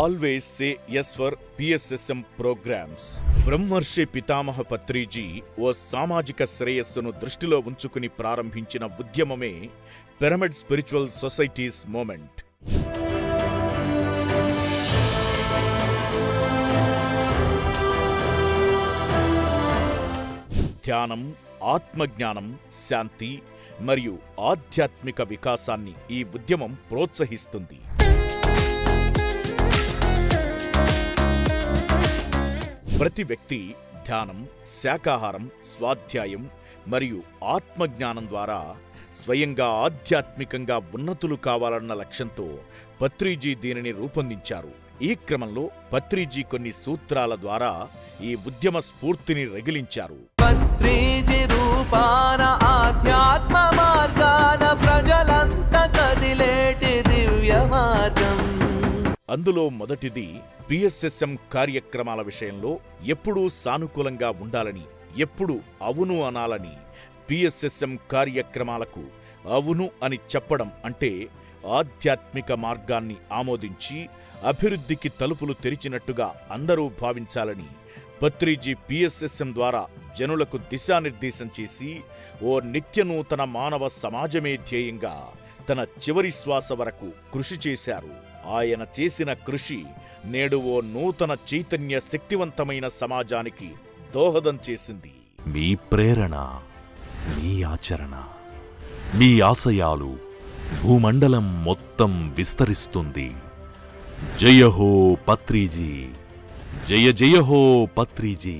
Always say yes for PSSM programs. బ్రహ్మర్షి పితామహ పత్రిజీ ఓ సామాజిక శ్రేయస్సును దృష్టిలో ఉంచుకుని ప్రారంభించిన ఉద్యమమే పిరమిడ్ స్పిరిచువల్ సొసైటీస్ మూమెంట్. ధ్యానం, ఆత్మజ్ఞానం, శాంతి మరియు ఆధ్యాత్మిక వికాసాన్ని ఈ ఉద్యమం ప్రోత్సహిస్తుంది. ప్రతి వ్యక్తి ధ్యానం, శాకాహారం, స్వాధ్యాయం మరియు ఆత్మజ్ఞానం ద్వారా స్వయంగా ఆధ్యాత్మికంగా ఉన్నతులు కావాలన్న లక్ష్యంతో పత్రిజీ దీనిని రూపొందించారు. ఈ క్రమంలో పత్రిజీ కొన్ని సూత్రాల ద్వారా ఈ ఉద్యమ స్ఫూర్తిని రగిలించారు. పత్రిజీ రూపాన ఆధ్యాత్మ మార్గాన ప్రజలంతా కదిలేటి దివ్య మార్గం. అందులో మొదటిది పిఎస్ఎస్ఎం కార్యక్రమాల విషయంలో ఎప్పుడూ సానుకూలంగా ఉండాలని, ఎప్పుడు అవును అనాలని. పిఎస్ఎస్ఎం కార్యక్రమాలకు అవును అని చెప్పడం అంటే ఆధ్యాత్మిక మార్గాన్ని ఆమోదించి అభివృద్ధికి తలుపులు తెరిచినట్టుగా అందరూ భావించాలని పత్రిజీ పిఎస్ఎస్ఎం ద్వారా జనులకు దిశానిర్దేశం చేసి ఓ నిత్యనూతన మానవ సమాజమే ధ్యేయంగా తన చివరి శ్వాస వరకు కృషి చేశారు. ఆయన చేసిన కృషి నేడు ఓ నూతన చైతన్య శక్తివంతమైన సమాజానికి దోహదం చేసింది. మీ ప్రేరణ, మీ ఆచరణ, మీ ఆశయాలు భూమండలం మొత్తం విస్తరిస్తుంది. జయ హో పత్రిజీ, జయ జయ హో పత్రిజీ.